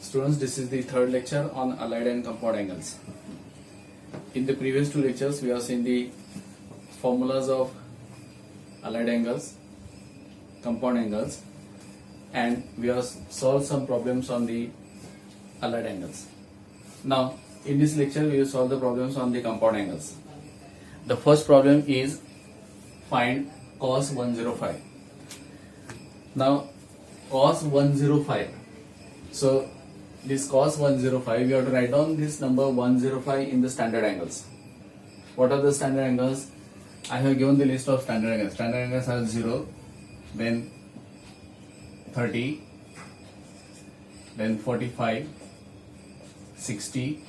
Students, this is the third lecture on allied and compound angles. In the previous two lectures, we have seen the formulas of allied angles, compound angles, and we have solved some problems on the allied angles. Now, in this lecture, we will solve the problems on the compound angles. The first problem is find cos 105. Now, cos 105. So, this cos 105, we have to write down this number 105 in the standard angles. What are the standard angles? I have given the list of standard angles. Standard angles are 0, then 30, then 45, 60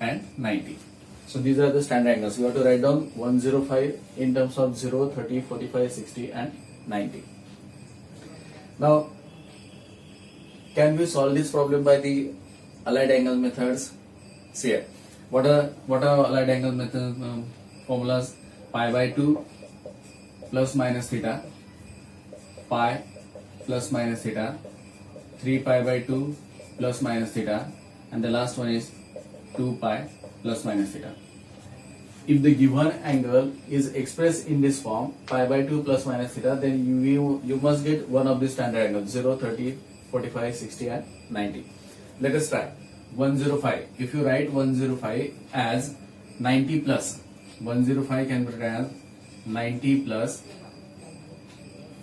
and 90. So these are the standard angles. You have to write down 105 in terms of 0, 30, 45, 60 and 90. Now, can we solve this problem by the allied angle methods? See here. What are allied angle method formulas? Pi by 2 plus minus theta, pi plus minus theta, 3 pi by 2 plus minus theta, and the last one is 2 pi plus minus theta. If the given angle is expressed in this form, pi by 2 plus minus theta, then you must get one of the standard angles, 0, 30, 45, 60 and 90. Let us try 105. If you write 105 as 90 plus, 105 can be written as 90 plus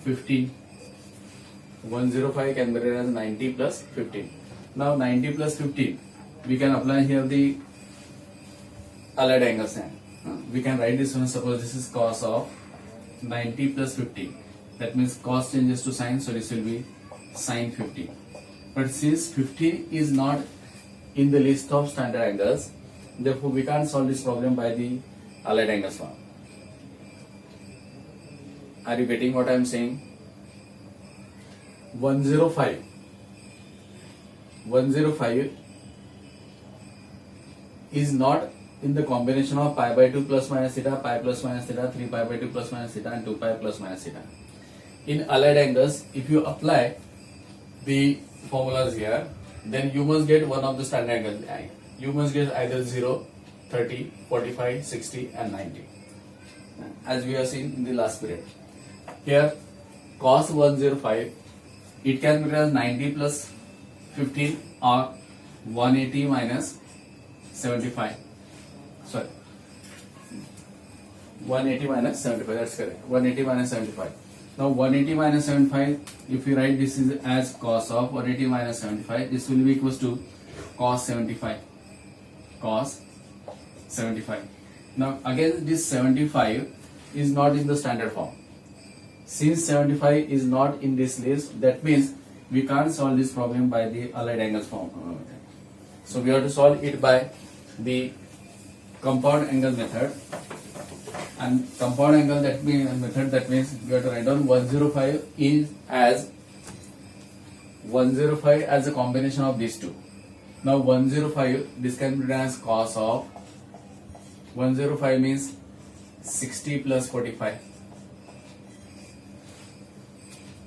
15. 105 can be written as 90 plus 15. Now 90 plus 15, we can apply here the allied angle sign. We can write this one, suppose this is cos of 90 plus 15. That means cos changes to sin, so this will be sin 50. But since 50 is not in the list of standard angles, therefore we can't solve this problem by the allied angles form. Are you getting what I am saying? 105 is not in the combination of pi by 2 plus minus theta, pi plus minus theta, 3 pi by 2 plus minus theta and 2 pi plus minus theta. In allied angles, if you apply the formulas here, then you must get one of the standard angles. You must get either 0, 30, 45, 60 and 90, as we have seen in the last period. Here cos 105, it can be as 90 plus 15 or 180 minus 75. Sorry, 180 minus 75, that's correct. 180 minus 75. Now 180 minus 75, if you write this is as cos of 180 minus 75, this will be equals to cos 75. Cos 75. Now again this 75 is not in the standard form. Since 75 is not in this list, that means we can't solve this problem by the allied angles form. So we have to solve it by the compound angle method. And compound angle method, that means we have to write down 105 is as 105 as a combination of these two. Now 105, this can be written as cos of 105 means 60 plus 45.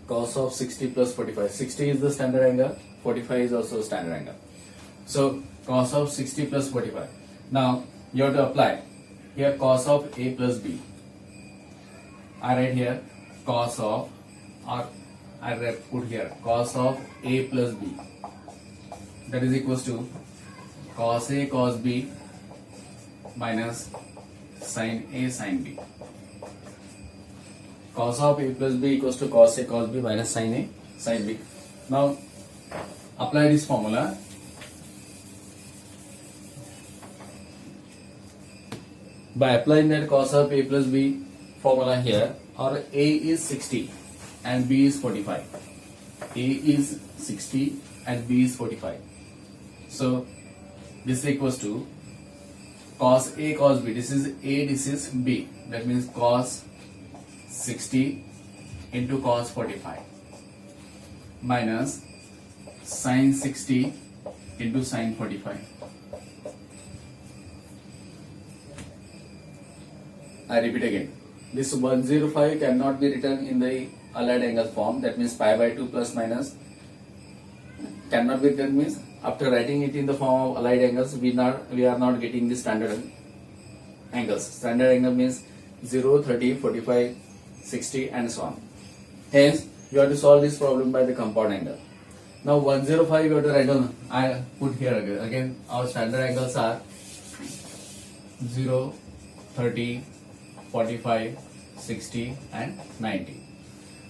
Cos of 60 plus 45. 60 is the standard angle, 45 is also the standard angle. So cos of 60 plus 45. Now you have to apply here cos of a plus b. I write here cos of, or I put here cos of a plus b. That is equals to cos a cos b minus sin a sin b. Cos of a plus b equals to cos a cos b minus sin a sin b. Now apply this formula. By applying that cos of a plus b formula here, or a is 60 and b is 45. A is 60 and b is 45. So this equals to cos a cos b. This is a, this is b. That means cos 60 into cos 45 minus sin 60 into sin 45. I repeat again. This 105 cannot be written in the allied angle form. That means pi by 2 plus minus cannot be written, means after writing it in the form of allied angles, we are not getting the standard angles. Standard angle means 0, 30, 45, 60 and so on. Hence, you have to solve this problem by the compound angle. Now 105 you have to write down. I put here again our standard angles are 0, 30, 45, 60 and 90.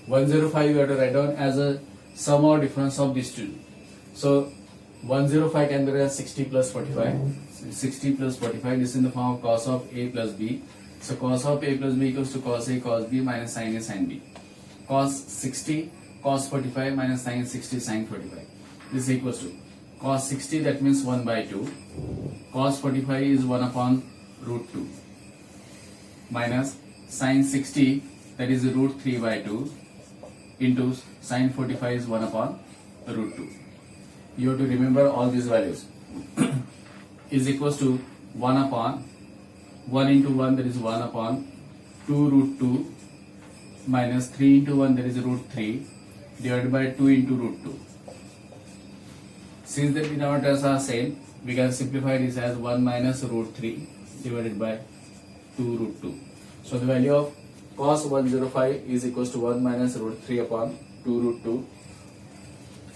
105 you have to write down as a sum or difference of these two. So 105 can be written as 60 plus 45. 60 plus 45, this is in the form of cos of A plus B. So cos of A plus B equals to cos A cos B minus sin A sin B. Cos 60 cos 45 minus sin 60 sin 45. This is equals to cos 60, that means 1 by 2. Cos 45 is 1 upon root 2 minus sin 60, that is root 3 by 2 into sin 45 is 1 upon root 2. You have to remember all these values. Is equals to 1 upon 1 into 1, that is 1 upon 2 root 2 minus 3 into 1, that is root 3 divided by 2 into root 2. Since the denominators are same, we can simplify this as 1 minus root 3 divided by 2 root 2. So the value of cos 105 is equals to 1 minus root 3 upon 2 root 2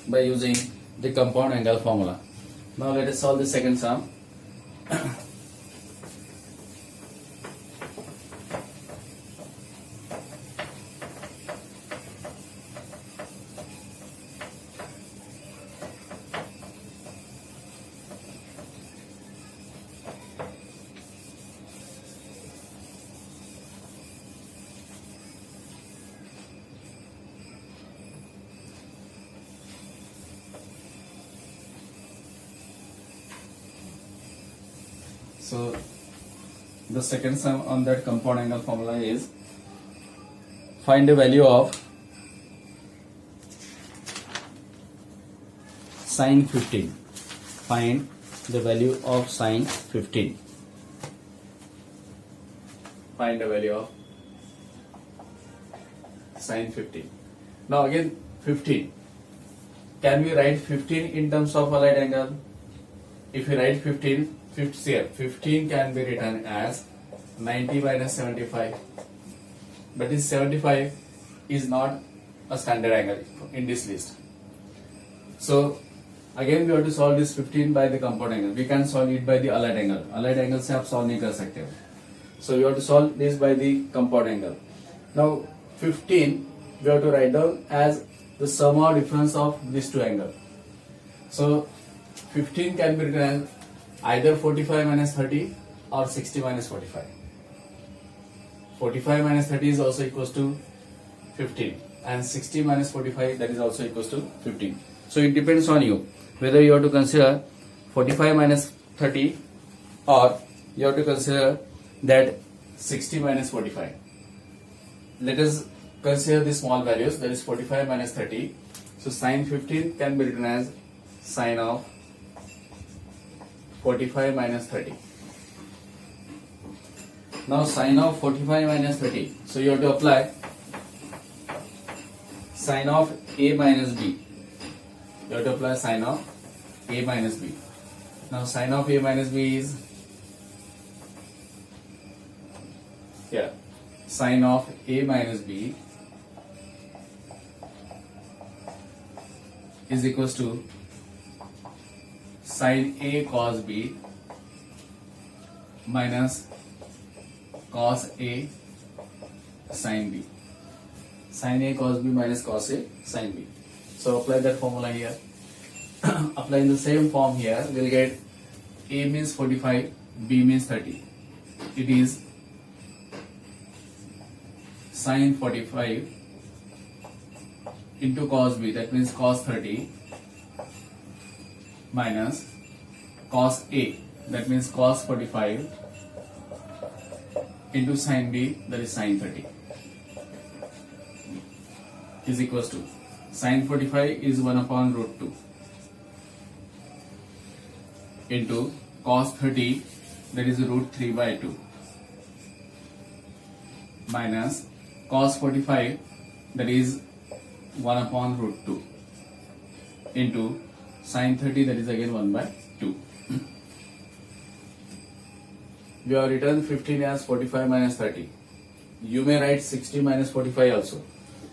by using the compound angle formula. Now let us solve the second sum. So the second sum on that compound angle formula is find the value of sin 15. Find the value of sin 15. Find the value of sin 15. Now again 15. Can we write 15 in terms of allied angle? If we write 15 can be written as 90 minus 75. But this 75 is not a standard angle in this list. So again we have to solve this 15 by the compound angle. We can solve it by the allied angle. Allied angle से आप solve नहीं कर सकते. So we have to solve this by the compound angle. Now 15 we have to write down as the sum or difference of these two angles. So 15 can be written as either 45 minus 30 or 60 minus 45. 45 minus 30 is also equals to 15 and 60 minus 45, that is also equals to 15. So it depends on you whether you have to consider 45 minus 30 or you have to consider that 60 minus 45. Let us consider the small values, that is 45 minus 30. So sin 15 can be written as sin of 45 minus 30. Now sin of 45 minus 30. So you have to apply sin of A minus B. You have to apply sin of A minus B. Now sin of A minus B is here. Sin of A minus B is equals to sin A cos B minus cos A sin B. Sin A cos B minus cos A sin B. So apply that formula here. Apply in the same form here. We'll get A means 45, B means 30. It is sin 45 into cos B, that means cos 30, minus cos A, that means cos 45, into sin B, that is sin 30, is equals to sin 45 is 1 upon root 2 into cos 30, that is root 3 by 2, minus cos 45, that is 1 upon root 2 into Sine 30, that is again 1 by 2. We have written 15 as 45 minus 30. You may write 60 minus 45 also.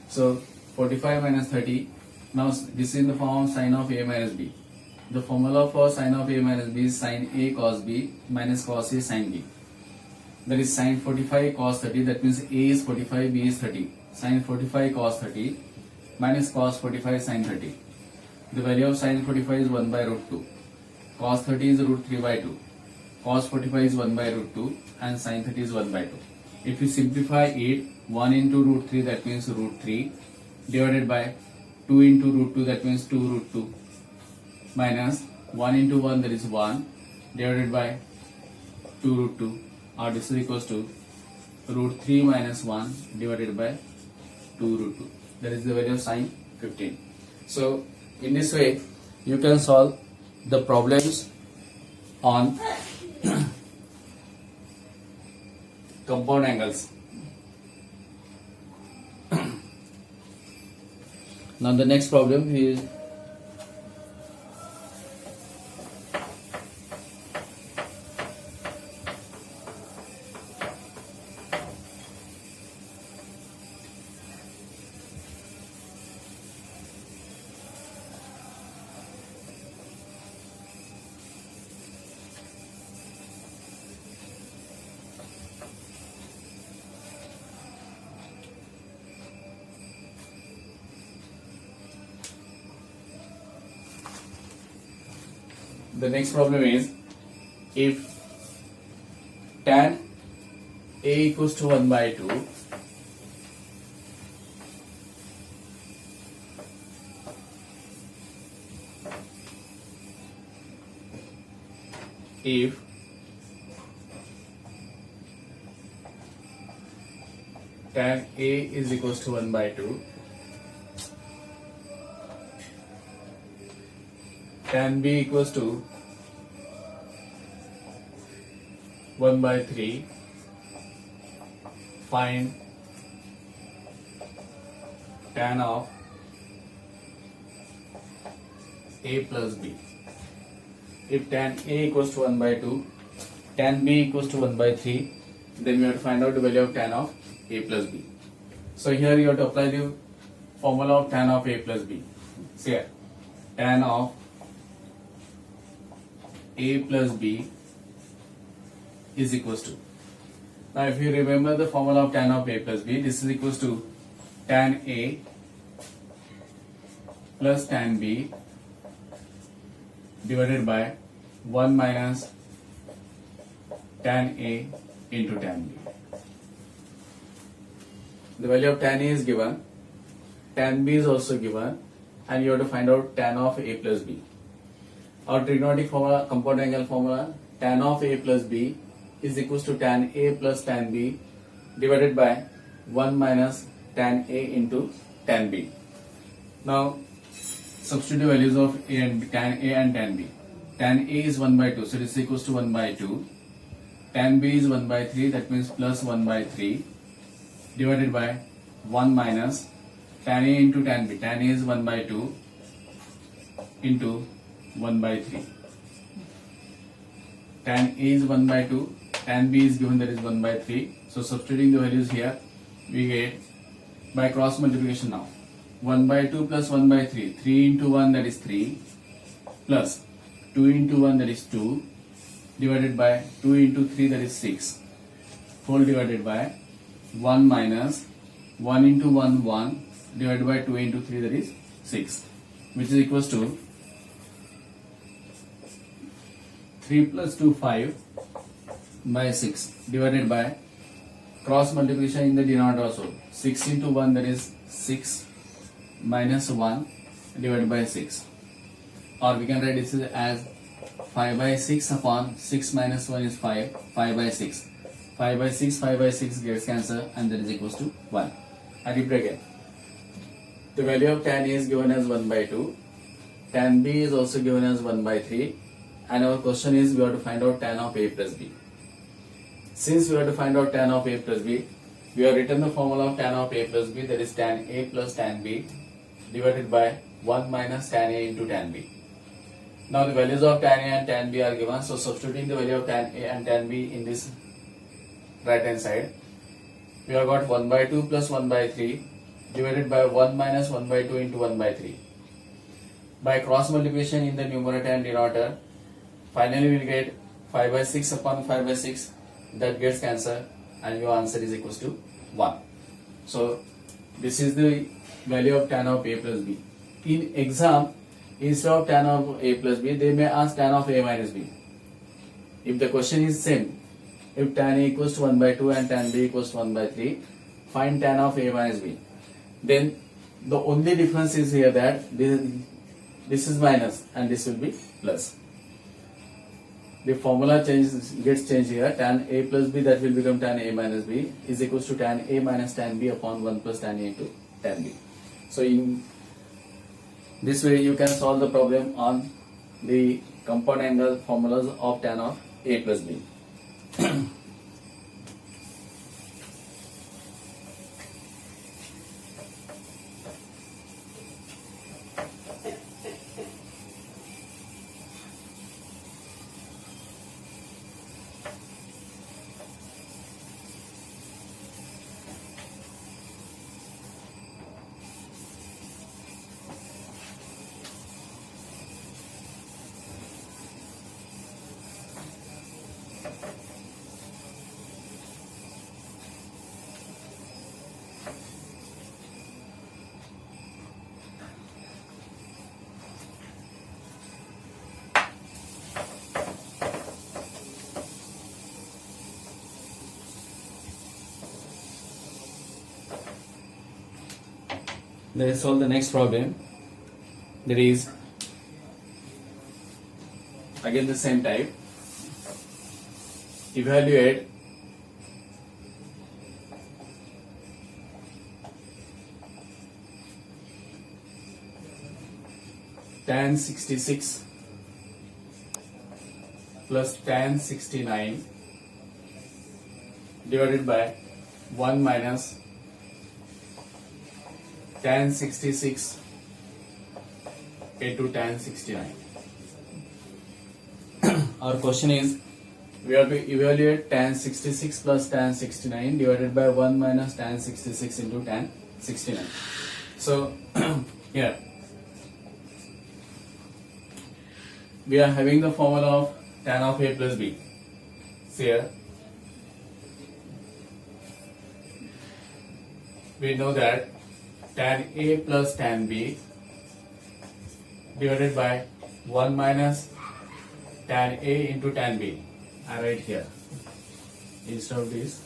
So 45 minus 30. Now this is in the form of sine of a minus b. The formula for sine of a minus b is sine a cos b minus cos a sine b. That is sine 45 cos 30. That means a is 45, b is 30. Sine 45 cos 30 minus cos 45 sine 30. The value of sine 45 is 1 by root 2. Cos 30 is root 3 by 2. Cos 45 is 1 by root 2 and sin 30 is 1 by 2. If you simplify it, 1 into root 3, that means root 3, divided by 2 into root 2, that means 2 root 2, minus 1 into 1, that is 1, divided by 2 root 2, or this is equals to root 3 minus 1 divided by 2 root 2. That is the value of sine 15. So in this way, you can solve the problems on compound angles. Now the next problem is the next problem is if tan a equals to 1 by 2, if tan a is equals to 1 by 2, tan b equals to 1 by 3, find tan of a plus b. If tan a equals to 1 by 2, tan b equals to 1 by 3, then we have to find out the value of tan of a plus b. So here you have to apply the formula of tan of a plus b. So here, tan of a plus b is equals to. Now if you remember the formula of tan of a plus b, this is equals to tan a plus tan b divided by 1 minus tan a into tan b. The value of tan a is given, tan b is also given, and you have to find out tan of a plus b. Our trigonometric formula, compound angle formula, tan of a plus b is equals to tan a plus tan b divided by 1 minus tan a into tan b. Now substitute values of a and tan a and tan b. Tan a is 1 by 2, so this is equals to 1 by 2. Tan b is 1 by 3, that means plus 1 by 3 divided by 1 minus tan a into tan b. Tan a is 1 by 2 into 1 by 3. Tan a is 1 by 2, tan b is given, that is 1 by 3. So substituting the values here, we get by cross multiplication now. 1 by 2 plus 1 by 3. 3 into 1, that is 3, plus 2 into 1, that is 2, divided by 2 into 3, that is 6, whole divided by 1 minus 1 into 1, 1, divided by 2 into 3, that is 6, which is equals to 3 plus 2, 5 by 6 divided by cross multiplication in the denominator also. 6 into 1, that is 6 minus 1 divided by 6. Or we can write this as 5 by 6 upon 6 minus 1 is 5, 5 by 6. 5 by 6, 5 by 6 gets cancelled and that is equals to 1. I repeat again. The value of tan A is given as 1 by 2. Tan B is also given as 1 by 3. And our question is we have to find out tan of A plus B. Since we have to find out tan of A plus B, we have written the formula of tan of A plus B, that is tan A plus tan B divided by 1 minus tan A into tan B. Now the values of tan A and tan B are given. So substituting the value of tan A and tan B in this right hand side, we have got 1 by 2 plus 1 by 3 divided by 1 minus 1 by 2 into 1 by 3. By cross multiplication in the numerator and denominator, finally we will get 5 by 6 upon 5 by 6, that gets cancelled and your answer is equals to 1. So this is the value of tan of A plus B. In exam, instead of tan of A plus B, they may ask tan of A minus B. If the question is same, if tan A equals to 1 by 2 and tan B equals to 1 by 3, find tan of A minus B. Then the only difference is here that this is minus and this will be plus. The formula gets changed here. Tan A plus B, that will become tan A minus B, is equals to tan A minus tan B upon 1 plus tan A into tan B. So in this way you can solve the problem on the compound angle formulas of tan of A plus B. Let's solve the next problem. That is again the same type. Evaluate tan 66 plus tan 69 divided by 1 minus tan 66 into tan 69. Our question is, we have to evaluate tan 66 plus tan 69 divided by 1 minus tan 66 into tan 69. So here we are having the formula of tan of A plus B. So here we know that tan A plus tan B divided by 1 minus tan A into tan B. I write here instead of this.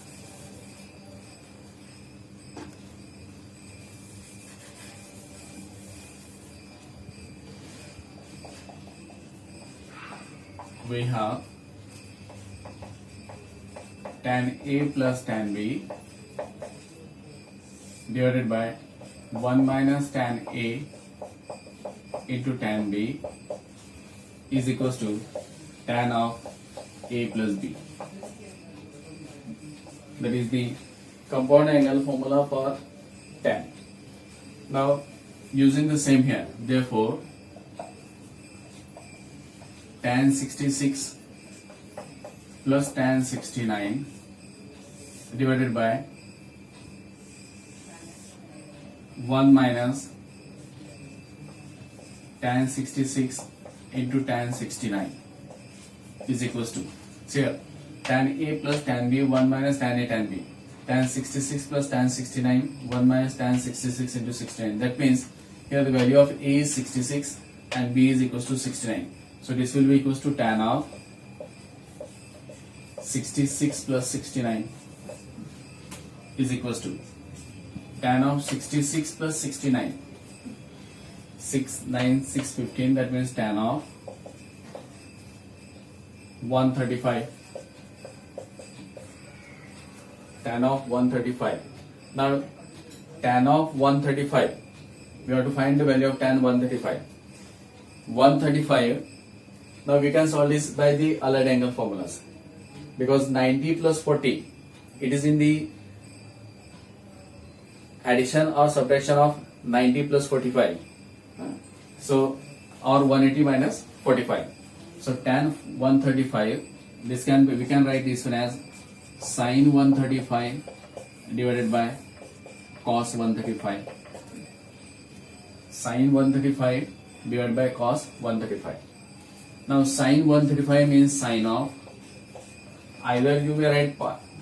We have tan A plus tan B divided by 1 minus tan A into tan B is equals to tan of A plus B. That is the compound angle formula for tan. Now using the same here, therefore tan 66 plus tan 69 divided by 1 minus tan 66 into tan 69 is equals to, so here tan A plus tan B, 1 minus tan A tan B, tan 66 plus tan 69, 1 minus tan 66 into 69. That means here the value of A is 66 and B is equals to 69. So this will be equals to tan of 66 plus 69 is equals to tan of 66 plus 69, 6, 9, 6, 15, that means tan of 135. Tan of 135. Now tan of 135, we have to find the value of tan 135. 135, now we can solve this by the allied angle formulas, because 90 plus 40, it is in the addition or subtraction of 90 plus 45. So or 180 minus 45. So tan 135, we can write this one as sin 135 divided by cos 135. Sin 135 divided by cos 135. Now sin 135 means sin of, either you may write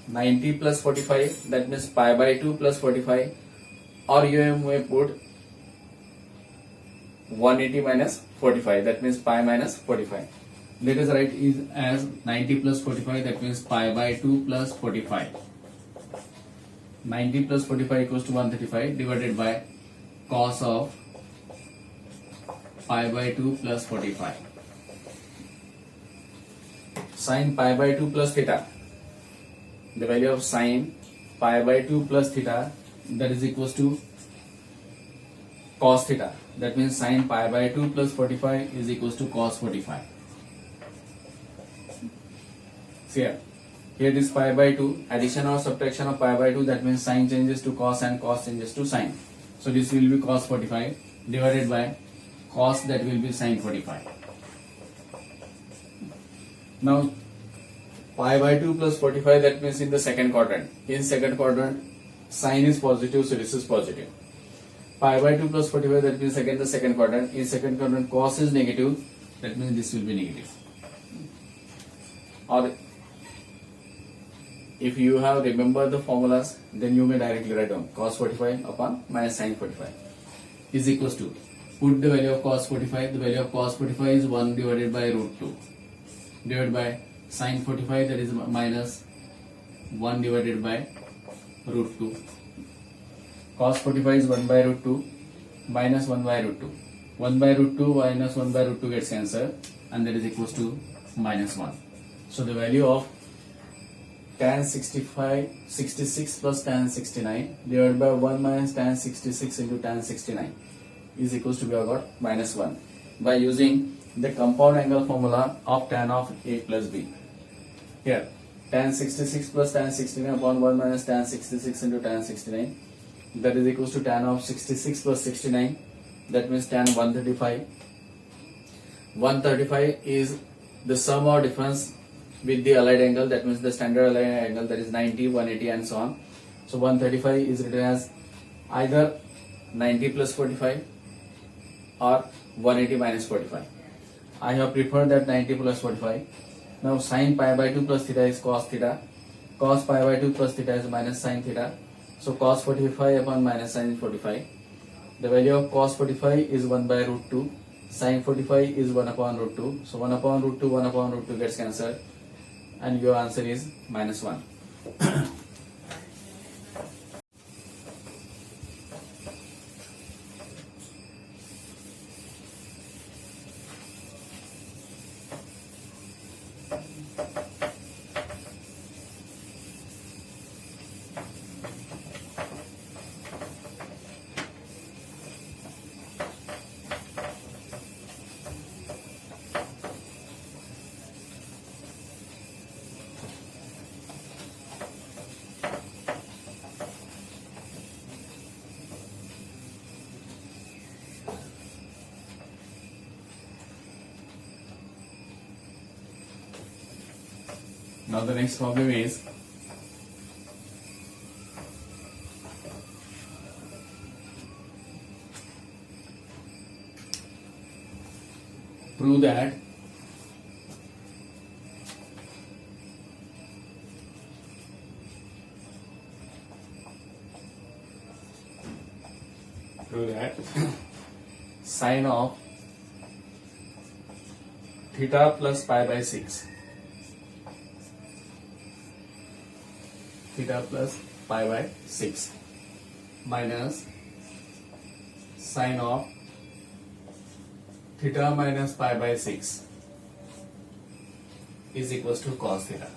90 plus 45, that means pi by 2 plus 45, or you may put 180 minus 45, that means pi minus 45. Let us write it as 90 plus 45, that means pi by 2 plus 45. 90 plus 45 equals to 135 divided by cos of pi by 2 plus 45. Sin pi by 2 plus theta, the value of sin pi by 2 plus theta, that is equals to cos theta. That means sin pi by 2 plus 45 is equals to cos 45. See here this pi by 2, addition or subtraction of pi by 2, that means sin changes to cos and cos changes to sin. So this will be cos 45 divided by cos, that will be sin 45. Now pi by 2 plus 45, that means in the second quadrant. In second quadrant, sin is positive, so this is positive. Pi by 2 plus 45, that means again the second quadrant. In second quadrant, cos is negative, that means this will be negative. Or if you have remembered the formulas, then you may directly write down cos 45 upon minus sin 45 is equals to, put the value of cos 45, the value of cos 45 is 1 divided by root 2 divided by sin 45, that is minus 1 divided by root 2. Cos 45 is 1 by root 2 minus 1 by root 2. 1 by root 2 minus 1 by root 2 gets cancelled, and that is equals to minus 1. So the value of tan 66 plus tan 69 divided by 1 minus tan 66 into tan 69 is equals to, we have got minus 1 by using the compound angle formula of tan of A plus B. Here tan 66 plus tan 69 upon 1 minus tan 66 into tan 69, that is equals to tan of 66 plus 69, that means tan 135. 135 is the sum or difference with the allied angle, that means the standard allied angle, that is 90, 180 and so on. So 135 is written as either 90 plus 45 or 180 minus 45. I have preferred that 90 plus 45. Now sin pi by 2 plus theta is cos theta. Cos pi by 2 plus theta is minus sin theta. So cos 45 upon minus sin 45. The value of cos 45 is 1 by root 2. Sin 45 is 1 upon root 2. So 1 upon root 2, 1 upon root 2 gets cancelled. And your answer is minus 1. Now the next problem is prove that sine of theta plus pi by 6, theta plus pi by 6 minus sine of theta minus pi by 6 is equals to cos theta.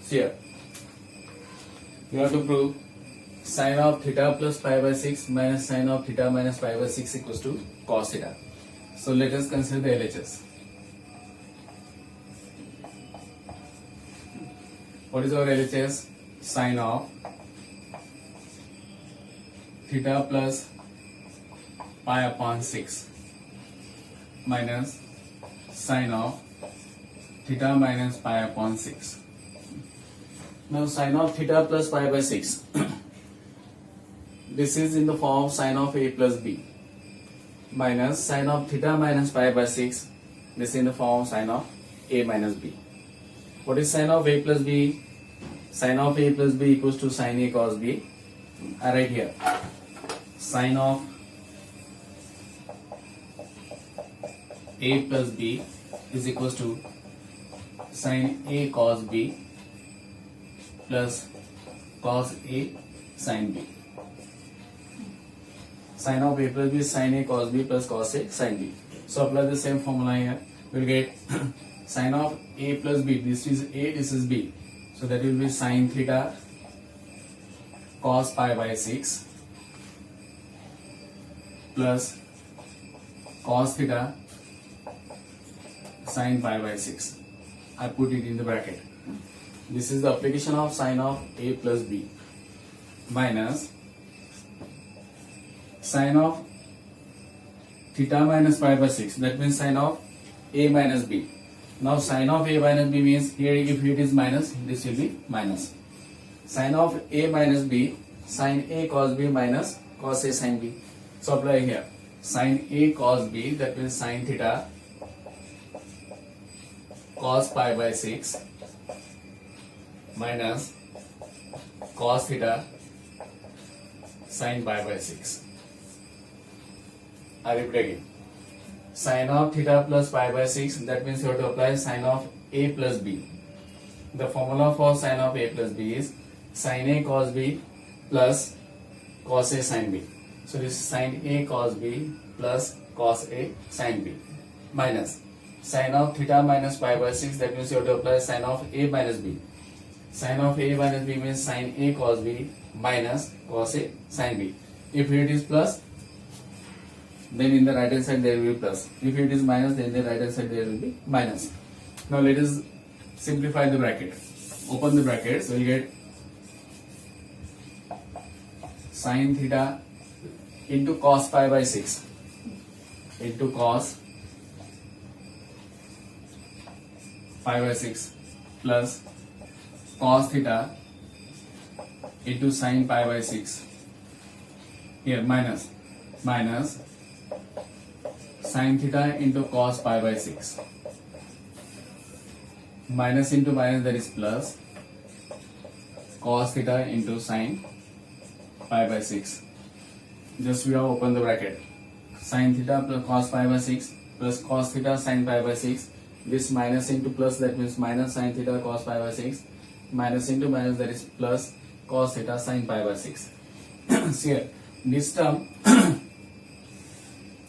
Here you have to prove sine of theta plus pi by 6 minus sine of theta minus pi by 6 equals to cos theta. So let us consider the LHS. What is our LHS? Sine of theta plus pi upon 6 minus sine of theta minus pi upon 6. Now sine of theta plus pi by 6. This is in the form of sine of a plus b minus sine of theta minus pi by 6. This is in the form of sine of a minus b. What is sine of a plus b? Sine of a plus b equals to sine a cos b. I write here sine of a plus b is equals to sine a cos b plus cos a sine b. Sine of a plus b is sine a cos b plus cos a sine b. So apply the same formula here. We'll get sine of a plus b. This is a, this is b. So that will be sine theta cos pi by 6 plus cos theta sine pi by 6. I put it in the bracket. This is the application of sine of a plus b minus sine of theta minus pi by 6. That means sine of a minus b. Now sine of a minus b means here if it is minus, this will be minus. Sine of a minus b, sine a cos b minus cos a sine b. So apply here sine a cos b, that means sine theta cos pi by 6 minus cos theta sine pi by 6. I repeat again. Sine of theta plus pi by 6, that means you have to apply sine of a plus b. The formula for sine of a plus b is sine a cos b plus cos a sine b. So this is sine a cos b plus cos a sine b minus sine of theta minus pi by 6, that means you have to apply sine of a minus b. Sine of a minus b means sine a cos b minus cos a sine b. If it is plus, then in the right hand side there will be plus. If it is minus, then in the right hand side there will be minus. Now let us simplify the bracket. Open the bracket, so you get sine theta into cos pi by 6 into cos pi by 6 plus cos theta into sine pi by 6. Here minus sine theta into cos pi by 6. Minus into minus, that is plus cos theta into sine pi by 6. Just we have opened the bracket. Sine theta plus cos pi by 6 plus cos theta sine pi by 6. This minus into plus, that means minus sine theta cos pi by 6. Minus into minus, that is plus cos theta sine pi by 6. See here, this term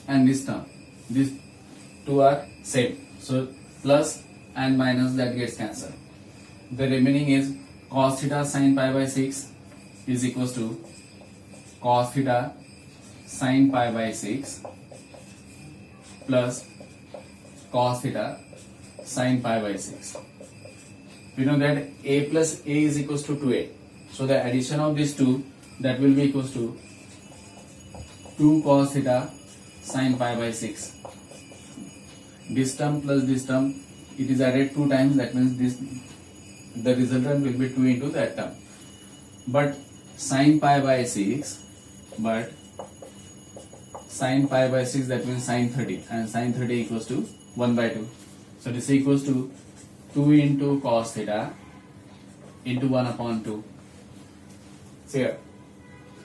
and this term, these two are same. So plus and minus, that gets cancelled. The remaining is cos theta sine pi by 6 is equals to cos theta sine pi by 6 plus cos theta sine pi by 6. We know that a plus a is equals to 2a. So the addition of these two, that will be equals to 2 cos theta sine pi by 6. This term plus this term, it is added 2 times, that means this, the resultant will be 2 into that term. But sine pi by 6, that means sine 30, and sine 30 equals to 1 by 2. So this equals to 2 into cos theta into 1 upon 2. So here,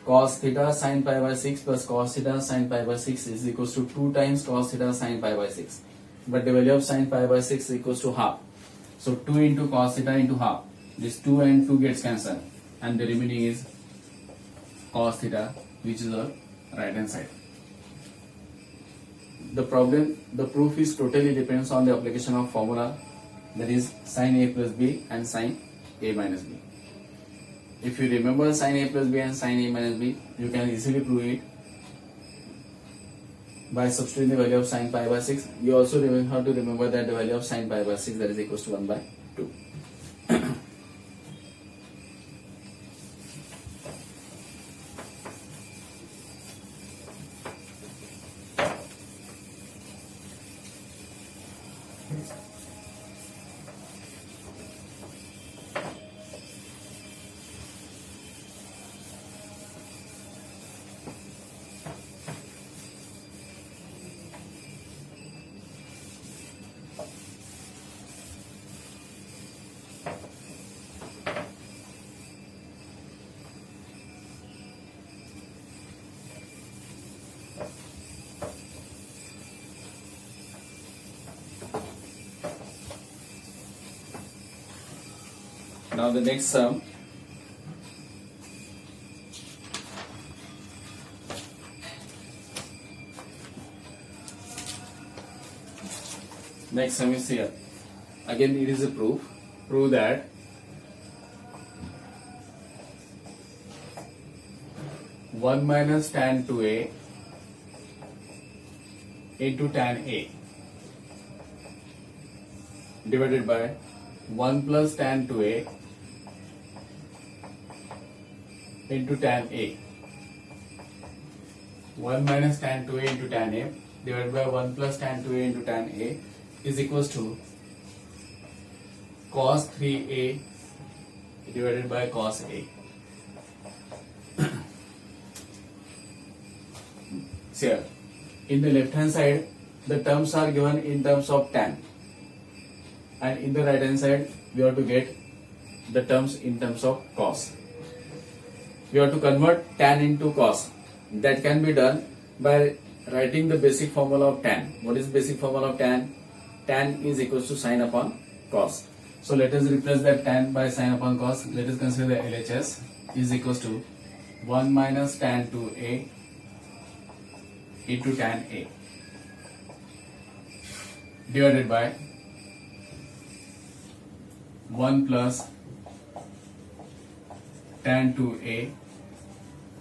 cos theta sine pi by 6 plus cos theta sine pi by 6 is equals to 2 times cos theta sine pi by 6. But the value of sine pi by 6 is equals to half. So 2 into cos theta into half. This 2 and 2 gets cancelled, and the remaining is cos theta, which is the right hand side. The proof is totally depends on the application of formula, that is sine a plus b and sine a minus b. If you remember sine a plus b and sine a minus b, you can easily prove it by substituting the value of sine pi by 6. You also have to remember that the value of sine pi by 6, that is equals to 1 by 2. Now the next sum. Next sum is here. Again it is a proof. Prove that one minus tan 2a into tan a divided by 1 plus tan 2a into tan a. 1 minus tan 2a into tan a divided by 1 plus tan 2a into tan a is equals to cos 3a divided by cos a. So here, in the left hand side, the terms are given in terms of tan, and in the right hand side, we have to get the terms in terms of cos. We have to convert tan into cos. That can be done by writing the basic formula of tan. What is basic formula of tan? Tan is equals to sine upon cos. So let us replace that tan by sine upon cos. Let us consider the LHS is equals to 1 minus tan 2a into tan a divided by 1 plus tan 2a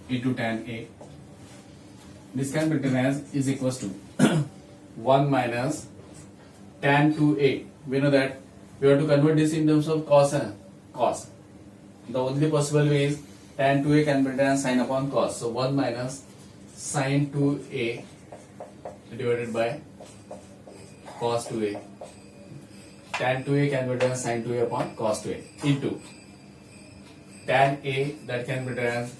into tan a. This can be written as is equals to 1 minus tan 2a. We know that we have to convert this in terms of cos. The only possible way is tan 2a can be written as sine upon cos. So 1 minus sine 2a divided by cos 2a. Tan 2a can be written as sine 2a upon cos 2a into tan a, that can be written as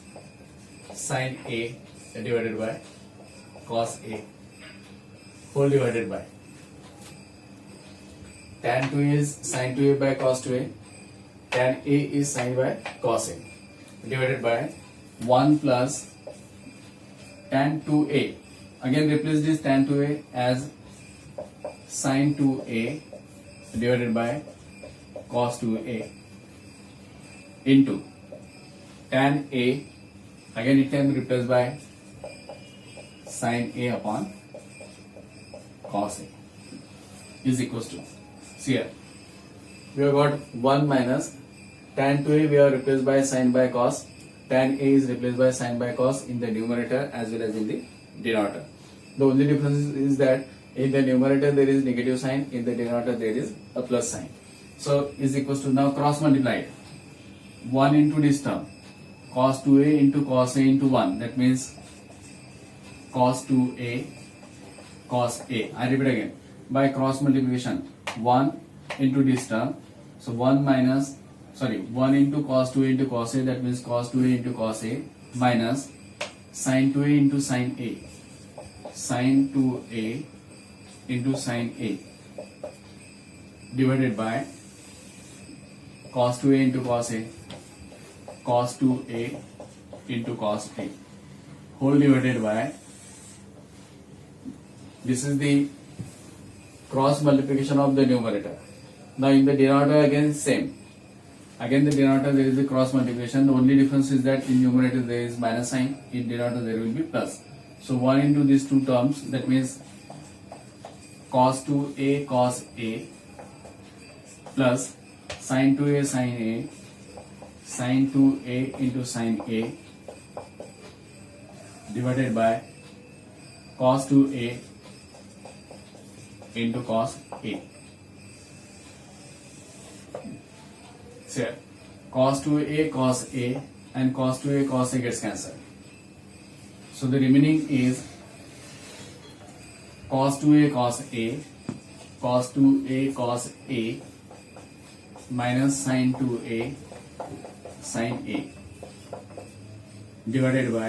sine a divided by cos a whole divided by tan 2a is sine 2a by cos 2a, tan a is sine by cos a divided by 1 plus tan 2a. Again replace this tan 2a as sine 2a divided by cos 2a into tan a. Again it can be replaced by sine a upon cos a is equals to, see here, we have got 1 minus tan 2a we have replaced by sine by cos, tan a is replaced by sine by cos in the numerator as well as in the denominator. The only difference is that in the numerator there is negative sign, in the denominator there is a plus sign. So is equals to, now cross multiplied, 1 into this term, cos 2a into cos a into 1, that means cos 2a cos a. I repeat again, by cross multiplication 1 into this term, so 1 into cos 2a into cos a, that means cos 2a into cos a minus sin 2a into sin a, sin 2a into sin a divided by cos 2a into cos a, cos 2a into cos a whole divided by, this is the cross multiplication of the numerator. Now in the denominator again same. Again the denominator there is a cross multiplication. The only difference is that in numerator there is minus sign, in denominator there will be plus. So 1 into these two terms, that means cos 2a cos a plus sin 2a sin a, sin 2a into sin a divided by cos 2a into cos a. So cos 2a cos a and cos 2a cos a gets cancelled. So the remaining is cos 2a cos a cos 2a cos a minus sin 2a sin a divided by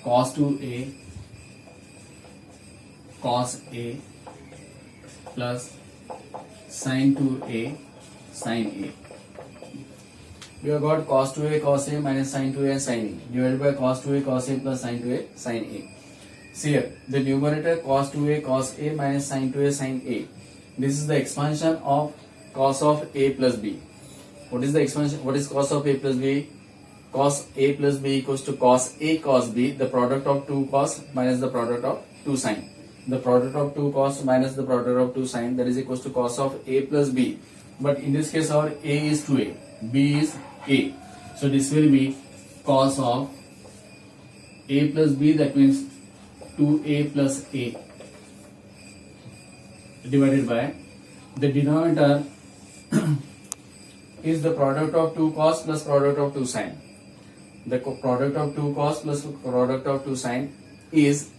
cos 2a cos a plus sin 2a sin a. We have got cos 2a cos a minus sin 2a sin a divided by cos 2a cos a plus sin 2a sin a. See here, the numerator cos 2a cos a minus sin 2a sin a. This is the expansion of cos of a plus b. What is the expansion? What is cos of a plus b? Cos a plus b equals to cos a cos b, the product of 2 cos minus the product of 2 sin. The product of 2 cos minus the product of 2 sin, that is equals to cos of a plus b. But in this case our a is 2a, b is a. So this will be cos of a plus b, that means 2a plus a divided by the denominator is the product of 2 cos plus product of 2 sin. The product of 2 cos plus product of 2 sin is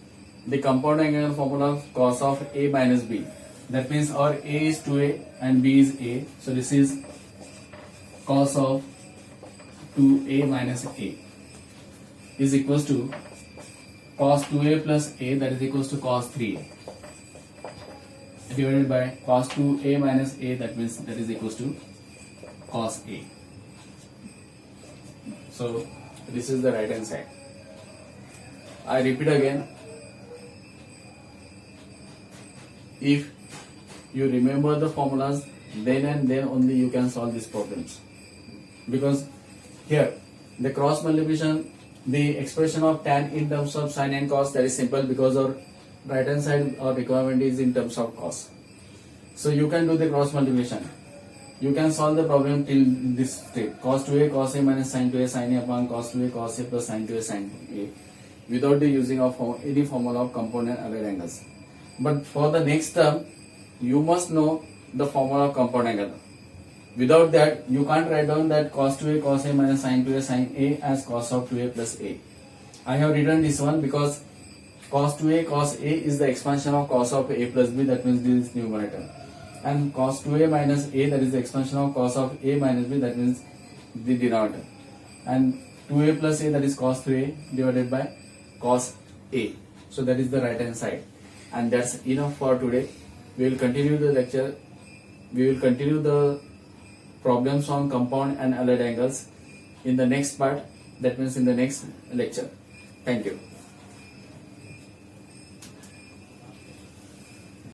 the compound angle formula of cos of a minus b. That means our a is 2a and b is a. So this is cos of 2a minus a is equals to cos 2a plus a, that is equals to cos 3a divided by cos 2a minus a, that means that is equals to cos a. So this is the right hand side. I repeat again, if you remember the formulas, then and then only you can solve these problems. Because here the cross multiplication, the expression of tan in terms of sin and cos, that is simple because our right hand side our requirement is in terms of cos. So you can do the cross multiplication. You can solve the problem till this state, cos 2a cos a minus sin 2a sin a upon cos 2a cos a plus sin 2a sin a, without the using of any formula of compound and allied angles. But for the next term, you must know the formula of compound angle. Without that, you can't write down that cos 2a cos a minus sin 2a sin a as cos of 2a plus a. I have written this one because cos 2a cos a is the expansion of cos of a plus b, that means this is numerator. And cos 2a minus a, that is the expansion of cos of a minus b, that means the denominator. And 2a plus a, that is cos 3a divided by cos a. So that is the right hand side. And that's enough for today. We will continue the lecture. We will continue the problems on compound and allied angles in the next part, that means in the next lecture. Thank you.